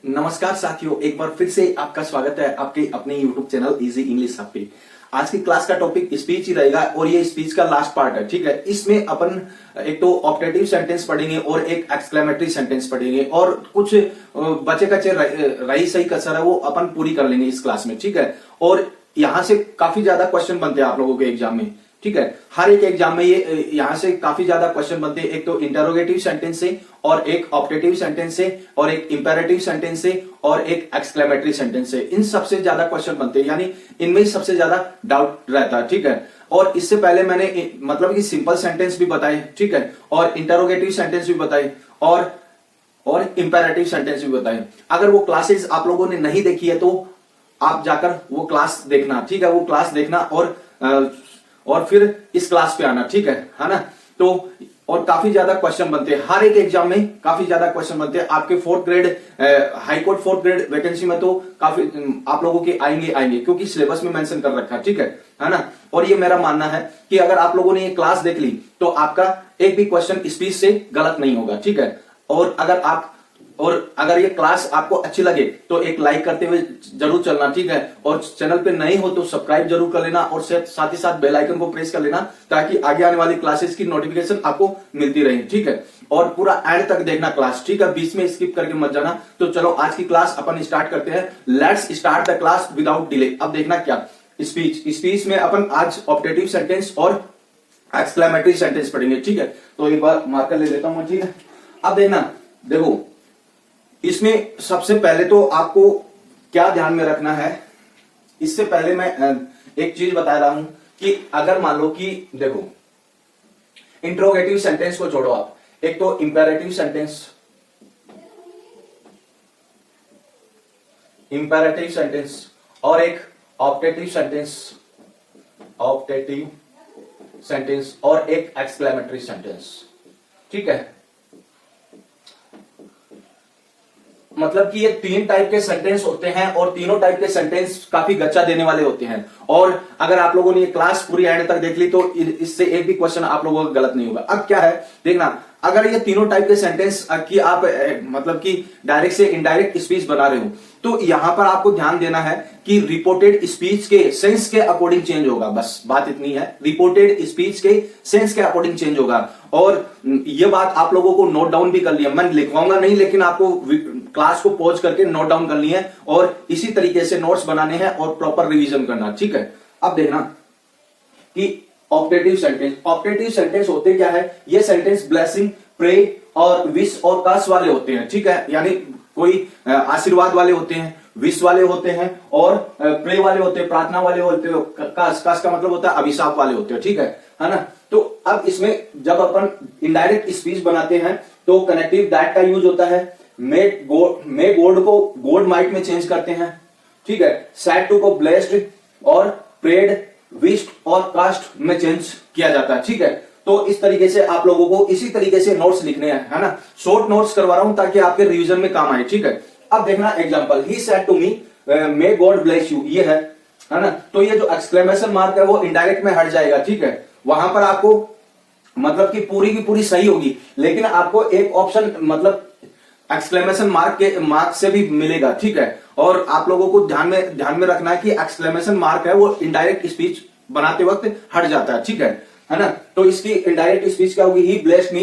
नमस्कार साथियों, एक बार फिर से आपका स्वागत है आपके अपने YouTube channel easy English hub पे। आज की क्लास का टॉपिक स्पीच ही रहेगा और ये स्पीच का लास्ट पार्ट है। ठीक है, इसमें अपन एक तो ऑप्टेटिव सेंटेंस पढ़ेंगे और एक एक्सक्लेमेटरी सेंटेंस पढ़ेंगे और कुछ बचे कच्चे रही सही कसर है वो अपन पूरी कर लेंगे इस क्लास में। ठीक है, और यहां से काफी ज्यादा क्वेश्चन बनते हैं आप लोगों के एग्जाम में। ठीक है, हर एक एग्जाम में ये यहां से काफी ज्यादा क्वेश्चन बनते हैं, एक तो इंटरोगेटिव सेंटेंस से और एक ऑप्टेटिव सेंटेंस से और एक इंपेरेटिव सेंटेंस से और एक एक्सक्लेमेटरी सेंटेंस से। इन सबसे ज्यादा क्वेश्चन बनते हैं, यानी इनमें सबसे ज्यादा डाउट रहता है। ठीक है, और इससे पहले मैंने मतलब कि सिंपल सेंटेंस भी बताए, ठीक है, और इंटरोगेटिव सेंटेंस भी बताए और इंपेरेटिव सेंटेंस भी बताए। अगर वो क्लासेस आप लोगों ने नहीं देखी है तो आप जाकर वो क्लास देखना। ठीक है, वो क्लास देखना और फिर इस क्लास पे आना। ठीक है ना। तो और काफी ज्यादा क्वेश्चन बनते हैं, हर एक एग्जाम में काफी ज्यादा क्वेश्चन बनते हैं। आपके fourth grade high court fourth grade vacancy में तो काफी आप लोगों के आएंगे क्योंकि सिलेबस में मेंशन कर रखा है। ठीक है ना। और ये मेरा मानना है कि अगर आप लोगों ने ये क्लास देख ली तो आपका एक भी क्वेश्चन स्पीच से गलत नहीं होगा। ठीक है, और अगर ये क्लास आपको अच्छी लगे तो एक लाइक करते हुए जरूर चलना। ठीक है, और चैनल पे नए हो तो सब्सक्राइब जरूर कर लेना और साथ ही साथ बेल आइकन को प्रेस कर लेना ताकि आगे आने वाली क्लासेस की नोटिफिकेशन आपको मिलती रहे। ठीक है, और पूरा एंड तक देखना क्लास। ठीक है, बीच में स्किप करके मत जाना। तो चलो आज की क्लास अपन स्टार्ट करते हैं। Let's start the class without delay. अब देखना क्या स्पीच में अपन आज ऑप्टेटिव सेंटेंस और एक्सक्लेमेटरी सेंटेंस पढ़ेंगे। ठीक है, तो एक बार मार्कर ले लेता हूं। ठीक है, अब देखो इसमें सबसे पहले तो आपको क्या ध्यान में रखना है, इससे पहले मैं एक चीज बता रहा हूं कि अगर मान लो कि देखो इंट्रोगेटिव सेंटेंस को छोड़ो आप, एक तो इंपेरेटिव सेंटेंस और एक ऑप्टेटिव सेंटेंस और एक एक्सक्लेमेटरी सेंटेंस। ठीक है, मतलब कि ये तीन टाइप के सेंटेंस होते हैं और तीनों टाइप के सेंटेंस काफी गच्चा देने वाले होते हैं। और अगर आप लोगों ने ये क्लास पूरी एंड तक देख ली तो इससे एक भी क्वेश्चन आप लोगों का गलत नहीं होगा। अब क्या है देखना, अगर ये तीनों टाइप के सेंटेंस की आप मतलब कि डायरेक्ट से इनडायरेक्ट स्पीच बना रहे हो तो यहां पर आपको ध्यान देना है कि रिपोर्टेड स्पीच के सेंस के अकॉर्डिंग चेंज होगा। बस बात इतनी है, रिपोर्टेड स्पीच के सेंस के अकॉर्डिंग चेंज होगा। और ये बात आप लोगों को नोट डाउन भी कर लिया, मैं लिखवाऊंगा नहीं लेकिन आपको क्लास को पॉज करके नोट डाउन करनी है और इसी तरीके से नोट्स बनाने हैं और प्रॉपर रिवीजन करना। ठीक है, अब देखना कि ऑप्टेटिव सेंटेंस होते क्या है। ये सेंटेंस ब्लेसिंग, प्रे और विश और कर्स वाले होते हैं। ठीक है, यानी कोई आशीर्वाद वाले होते हैं, विश वाले होते हैं और प्रे वाले होते हैं, प्रार्थना वाले होते हैं। कर्स का मतलब होता है अभिशाप वाले होते हैं। ठीक है ना। तो अब इसमें जब अपन इनडायरेक्ट स्पीच बनाते हैं तो कनेक्टिव दैट का यूज होता है। मे गॉड को गॉड माइट में चेंज करते हैं। ठीक है, सैड टू को ब्लेस्ड और प्रेड, विश्ड और कास्ट में चेंज किया जाता है। ठीक है, तो इस तरीके से आप लोगों को इसी तरीके से नोट्स लिखने हैं, है ना। शॉर्ट नोट्स करवा रहा हूं ताकि आपके रिवीजन में काम आए। ठीक है, अब देखना example, he said to me may God bless you, ये है ना। तो ये जो एक्सक्लेमेशन मार्क है वो इनडायरेक्ट में हट जाएगा। ठीक है, वहां पर आपको मतलब कि पूरी की पूरी सही होगी लेकिन आपको एक ऑप्शन मतलब एक्सक्लेमेशन मार्क से भी मिलेगा। ठीक है, और आप लोगों को ध्यान में रखना है कि एक्सक्लेमेशन मार्क है वो इनडायरेक्ट स्पीच बनाते वक्त हट जाता है। ठीक है ना। तो इसकी इनडायरेक्ट स्पीच क्या होगी, he blessed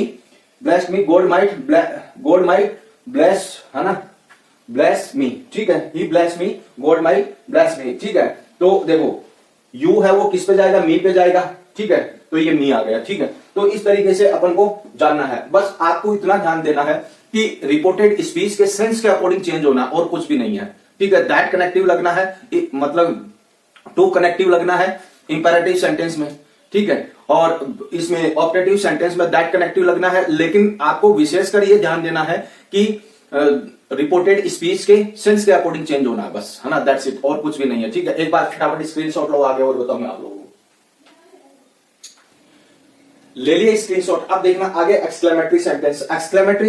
me God might bless, है ना, ब्लेस मी। ठीक है, he bless me God might bless me. ठीक है, तो देखो यू है वो किस पे जाएगा, मी पे जाएगा। ठीक है, तो ये मी आ गया। ठीक है, तो इस तरीके से अपन को जानना है। बस आपको इतना ध्यान देना है कि रिपोर्टेड स्पीच के सेंस के अकॉर्डिंग चेंज होना और कुछ भी नहीं है। ठीक है, दैट कनेक्टिव लगना है, मतलब टू कनेक्टिव लगना है इंपेरेटिव सेंटेंस में। ठीक है, और इसमें ऑप्टेटिव सेंटेंस में दैट कनेक्टिव लगना है। लेकिन आपको विशेषकर ये ध्यान देना है कि रिपोर्टेड स्पीच के सेंस के अकॉर्डिंग चेंज होना है, बस, है ना, दैट्स इट, और कुछ भी नहीं है। ठीक है, एक बार फटाफट स्क्रीनशॉट लो आगे और बताऊं मैं आप लोगों को। ले लिए स्क्रीनशॉट। अब देखना आगे एक्सक्लेमेटरी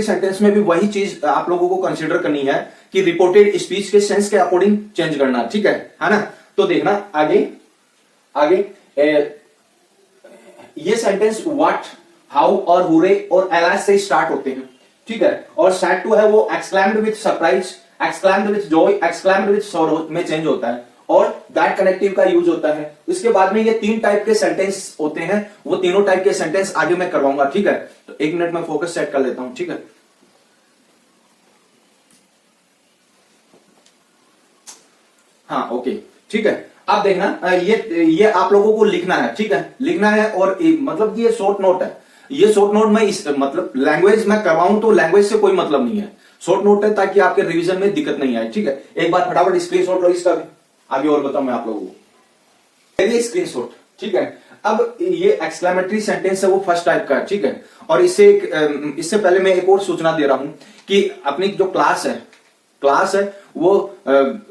सेंटेंस में भी वही चीज आप लोगों को कंसीडर करनी है कि रिपोर्टेड स्पीच के सेंस के अकॉर्डिंग चेंज करना। ठीक है ना। तो देखना आगे ये सेंटेंस व्हाट, हाउ और हुरे और एलास से स्टार्ट होते हैं। ठीक है, और सेड टू है वो exclaimed with surprise exclaimed with joy, exclaimed with sorrow में चेंज होता है और दैट कनेक्टिव का यूज होता है। इसके बाद में ये 3 टाइप के सेंटेंस होते हैं, वो तीनों टाइप के सेंटेंस आगे मैं करवाऊंगा, ठीक है। तो 1 मिनट में फोकस सेट कर लेता हूं, ठीक है। हाँ ओके, ठीक है। अब देखना ये आप लोगों को लिखना है, ठीक है, लिखना है। और मतलब कि ये शॉर्ट नोट है, ये शॉर्ट नोट में इस मतलब लैंग्वेज में करवाऊं तो लैंग्वेज से कोई मतलब नहीं है, शॉर्ट नोट है ताकि आपके रिवीजन में दिक्कत नहीं आए, ठीक है। एक बार फटाफट स्क्रीनशॉट लो इसका भी, आगे और बताऊं मैं आप लोगों को। ये स्क्रीनशॉट, ठीक है। अब ये एक्सक्लेमेटरी सेंटेंस है, वो फर्स्ट टाइप का है, ठीक है। और इससे पहले मैं एक और सूचना दे रहा हूं कि अपनी जो क्लास है वो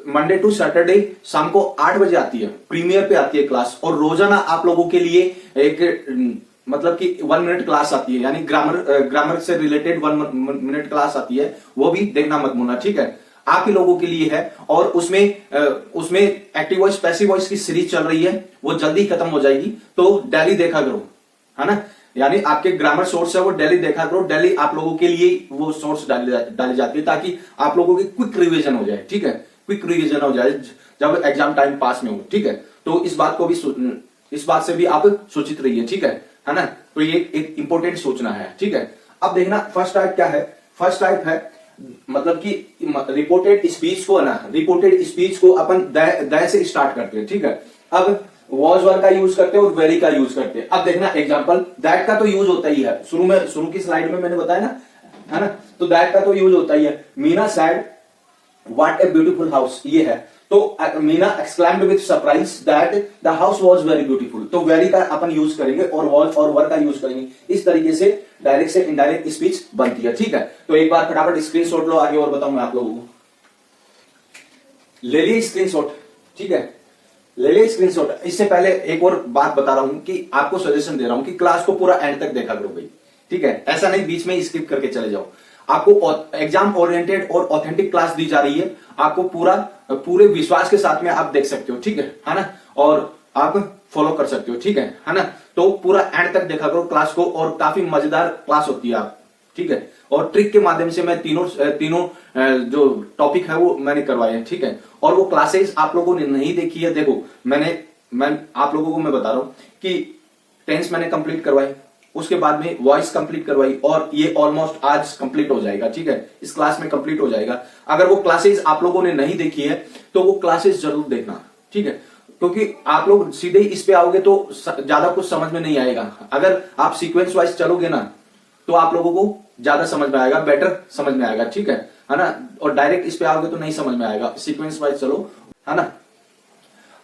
मंडे टू सैटरडे शाम को 8 बजे आती है, प्रीमियर पे आती है क्लास। और रोजाना आप लोगों के लिए एक मतलब कि 1 मिनट क्लास आती है, यानी ग्रामर से रिलेटेड 1 मिनट क्लास आती है, वो भी देखना मत भूलना, ठीक है। आप ही लोगों के लिए है। और उसमें एक्टिव वॉइस पैसिव वॉइस की सीरीज चल रही है, वो जल्दी खत्म हो जाएगी, तो डेली देखा करो, है ना। यानी आपके ग्रामर सोर्स है वो डेली देखा करो, डेली आप लोगों के लिए वो सोर्स डाली जाती है ताकि आप लोगों की क्विक रिवीजन हो जाए, ठीक है, क्विक रिवीजन हो जाए जब एग्जाम टाइम पास में हो, ठीक है। तो इस बात से भी आप सूचित रहिए, ठीक है ना। तो ये एक इंपॉर्टेंट सूचना है, ठीक है। अब देखना फर्स्ट टाइप क्या है। फर्स्ट टाइप है मतलब कि रिपोर्टेड स्पीच को ना, रिपोर्टेड स्पीच को अपन द से स्टार्ट करते हैं, ठीक है। अब वॉज वर का यूज करते हैं और वेरी का यूज करते हैं। अब देखना एग्जांपल, दैट का तो यूज होता ही है, शुरू की स्लाइड में मैंने बताया ना, है ना। तो दैट का तो यूज होता ही है। Meena sad what a beautiful house, ये है। तो Meena exclaimed with surprise that the house was very beautiful, तो वेरी का अपन यूज करेंगे और वॉज और वर का यूज करेंगे। इस तरीके से डायरेक्ट से इनडायरेक्ट स्पीच बनती है, ठीक है। तो एक बार फटाफट स्क्रीनशॉट लो, आगे और बताऊं मैं आप लोगों को। ले लिए स्क्रीनशॉट, ठीक है, ले लिए स्क्रीनशॉट। इससे पहले एक और बात बता रहा हूं कि आपको सजेशन दे रहा हूं कि क्लास को पूरा एंड तक देखा करो भाई, ठीक है। ऐसा नहीं बीच में स्किप करके चले जाओ। आपको एग्जाम ओरिएंटेड और ऑथेंटिक क्लास दी जा रही है, आपको पूरे विश्वास के साथ में आप देख सकते हो, ठीक है ना। और आप फॉलो कर सकते हो, ठीक है ना। तो पूरा एंड तक देखा करो क्लास को, और काफी मजेदार क्लास होती है आप, ठीक है। और ट्रिक के माध्यम से मैं तीनों जो टॉपिक है वो मैंने करवाए हैं, ठीक है। और वो क्लासेस आप लोगों ने नहीं देखी है, देखो मैं आप लोगों को मैं बता रहा हूं कि टेंस मैंने कंप्लीट करवाई, उसके बाद में वॉइस कंप्लीट करवाई, और ये ऑलमोस्ट आज कंप्लीट हो जाएगा, ठीक है। इस क्लास में कंप्लीट हो जाएगा। अगर वो क्लासेस आप लोगों ने नहीं देखी है तो वो क्लासेस जरूर देखना, ठीक है। क्योंकि आप लोग सीधे ही इस पे आओगे तो ज्यादा कुछ समझ में नहीं आएगा। अगर आप सीक्वेंस वाइज चलोगे ना तो आप लोगों को ज्यादा समझ में आएगा, बेटर समझ में आएगा, ठीक है ना। और डायरेक्ट इस पे आओगे तो नहीं समझ में आएगा, सीक्वेंस वाइज चलो, है ना।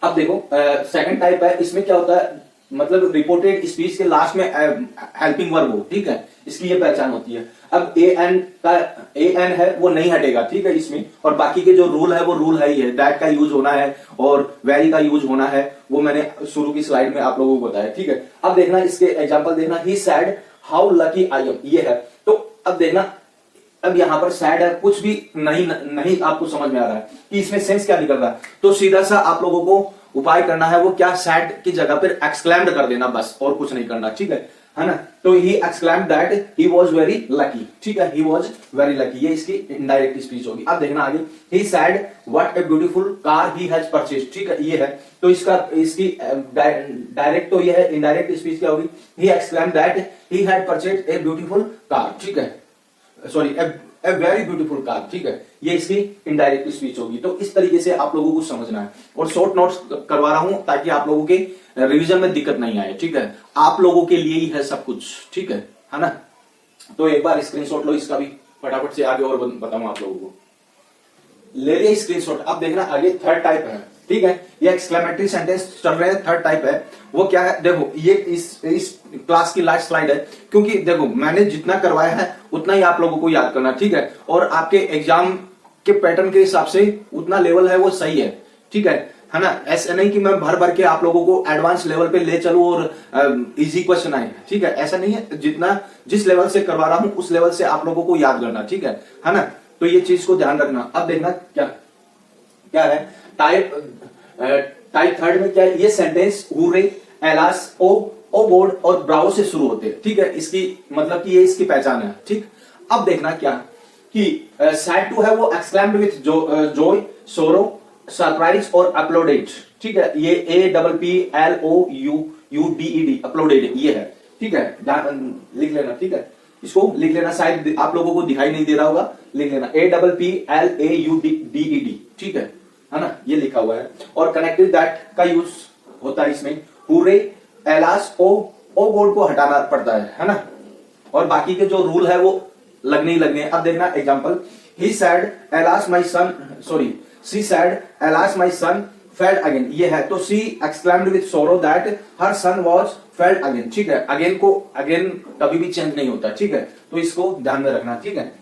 अब देखो सेकंड टाइप है, इसमें क्या होता है, मतलब रिपोर्टेड स्पीच के लास्ट में हेल्पिंग वर्ब हो, ठीक है, इसकी ये पहचान होती है। अब एन है वो नहीं हटेगा, ठीक है, इसमें। और बाकी के जो रूल है वो रूल है ही है, दैट का यूज होना है और वेरी का यूज होना है, वो मैंने शुरू की स्लाइड में आप लोगों को बताया, ठीक है। अब देखना इसके एग्जाम्पल देखना, he said how lucky I am, ये है। तो अब देखना, अब यहां पर सैड है, कुछ भी नहीं आपको समझ में आ रहा है कि इसमें सेंस क्या निकल रहा है, तो सीधा सा आप लोगों को उपाय करना है, वो क्या, सैड की जगह पर एक्सक्लेम्ड कर देना बस, और कुछ नहीं करना, ठीक है ना। तो he exclaimed that he was very lucky, ठीक है, ही वाज वेरी लकी, ये इसकी इनडायरेक्ट स्पीच होगी। अब देखना आगे, he said what a beautiful car he has purchased, ठीक है, ये है। तो इसकी डायरेक्ट तो ये है, इनडायरेक्ट स्पीच क्या होगी, he exclaimed that he had purchased A beautiful car, ठीक है, sorry a very beautiful car, ठीक है, ये इसकी इनडायरेक्ट स्पीच होगी। तो इस तरीके से आप लोगों को समझना है, और शॉर्ट नोट्स करवा रहा हूं ताकि आप लोगों के रिवीजन में दिक्कत नहीं आए, ठीक है। आप लोगों के लिए ही है सब कुछ, ठीक है ना। तो एक बार स्क्रीनशॉट लो इसका भी फटाफट से, आगे और बताऊं आप लोगों को। ले लिया स्क्रीनशॉट। अब देखना आगे थर्ड टाइप है, ठीक है, ये एक्सक्लेमेटरी सेंटेंस चल रहे हैं। थर्ड टाइप है वो क्या है, देखो ये इस क्लास की लास्ट स्लाइड है, क्योंकि देखो मैंने जितना करवाया है उतना ही आप लोगों को याद करना, ठीक है। और आपके एग्जाम के पैटर्न के हिसाब से उतना लेवल है वो सही है, ठीक है ना। ऐसा नहीं कि मैं भर के आप लोगों को एडवांस लेवल पे ले चलूं और इजी क्वेश्चन आए, ठीक है, ऐसा नहीं है। जिस लेवल से करवा रहा हूं उस लेवल से आप लोगों को याद करना, ठीक है ना। तो ये चीज को ध्यान रखना। अब देखना क्या है टाइप थर्ड में क्या है, ये सेंटेंस हुर्रे, एलास, ओ बोर्ड और ब्रावो से शुरू होते हैं, ठीक है। इसकी मतलब कि ये इसकी पहचान है, ठीक। अब देखना क्या कि सैड टू है वो एक्सक्लेम्ड विथ जॉय, सोरो, सरप्राइज और अपलोडेड। ठीक है, ये APPLOUDED अपलोडेड ये है। ठीक है, लिख लेना। ठीक है, इसको लिख लेना, शायद आप लोगों को दिखाई नहीं दे रहा होगा, लिख लेना APPLAUDED। ठीक है ना, ये लिखा हुआ है। और कनेक्टेड दैट का यूज होता है इसमें, पूरे एलास ओ गॉड को हटाना पड़ता है ना। और बाकी के जो रूल है वो लगने ही लगने। अब देखना example, he said alas my son, sorry she said alas my son failed again, ये है। तो she exclaimed with sorrow that her son was failed again. ठीक है, अगेन को अगेन कभी भी चेंज नहीं होता। ठीक है, तो इसको ध्यान में रखना। ठीक है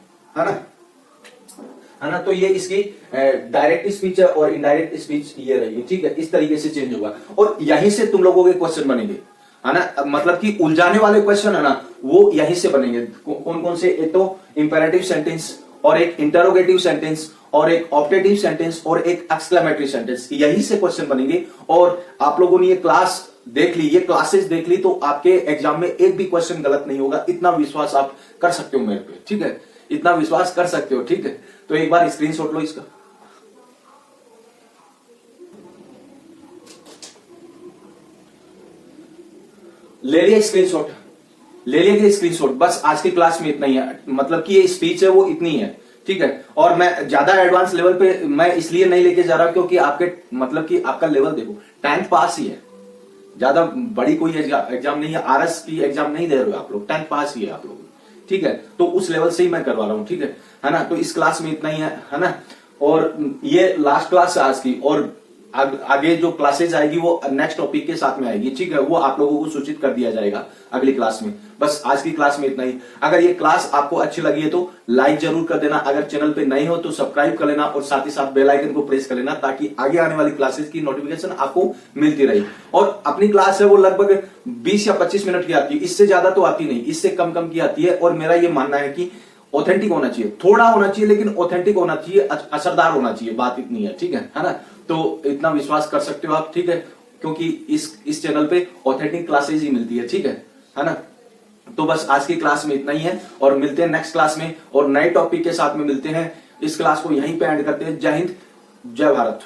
ना, तो ये इसकी डायरेक्ट स्पीच है और इनडायरेक्ट स्पीच ये रहेगी। ठीक है, इस तरीके से चेंज होगा और यहीं से तुम लोगों के क्वेश्चन बनेंगे, है ना। मतलब कि उलझाने वाले क्वेश्चन है ना, वो यहीं से बनेंगे। कौन कौन से, एक तो इंपेरेटिव सेंटेंस और एक इंटरोगेटिव सेंटेंस और एक ऑप्टेटिव सेंटेंस और एक एक्सक्लेमेटरी सेंटेंस, यहीं से क्वेश्चन बनेंगे। और आप लोगों ने ये क्लास देख ली, ये क्लासेस देख ली, तो आपके एग्जाम में एक भी क्वेश्चन गलत नहीं होगा। इतना विश्वास आप कर सकते हो मेरे पे। ठीक है, इतना विश्वास कर सकते हो। ठीक है, तो एक बार स्क्रीनशॉट लो इसका। ले लिया स्क्रीनशॉट, ले लिया स्क्रीनशॉट। बस आज की क्लास में इतना ही है, मतलब कि ये स्पीच है वो इतनी है। ठीक है, और मैं ज्यादा एडवांस लेवल पे मैं इसलिए नहीं लेके जा रहा क्योंकि आपके मतलब कि आपका लेवल देखो 10th पास ही है, ज्यादा बड़ी कोई एग्जाम नहीं है। आरएस की एग्जाम नहीं दे रहे हो आप लोग, 10th पास ही है आप लोग। ठीक है, तो उस लेवल से ही मैं करवा रहा हूं। ठीक है ना, तो इस क्लास में इतना ही है ना। और ये लास्ट क्लास है आज की, और आगे जो क्लासेज आएगी वो नेक्स्ट टॉपिक के साथ में आएगी। ठीक है, वो आप लोगों को सूचित कर दिया जाएगा अगली क्लास में। बस आज की क्लास में इतना ही। अगर ये क्लास आपको अच्छी लगी है तो लाइक जरूर कर देना, अगर चैनल पे नए हो तो सब्सक्राइब कर लेना और साथ ही साथ बेल आइकन को प्रेस कर लेना, ताकि आगे आने वाली क्लासेस की नोटिफिकेशन आपको मिलती रही। और अपनी क्लास है वो लगभग 20 या 25 मिनट की आती है, इससे ज्यादा तो आती नहीं, इससे कम की आती है। और मेरा ये मानना है कि ऑथेंटिक होना चाहिए, थोड़ा होना चाहिए लेकिन ऑथेंटिक होना चाहिए, असरदार होना चाहिए, बात इतनी है। ठीक है ना, तो इतना विश्वास कर सकते हो आप। ठीक है, क्योंकि इस चैनल पे ऑथेंटिक क्लासेज ही मिलती है। ठीक है ना, तो बस आज की क्लास में इतना ही है और मिलते हैं नेक्स्ट क्लास में और नए टॉपिक के साथ में मिलते हैं। इस क्लास को यहीं पे एंड करते हैं। जय हिंद, जय भारत।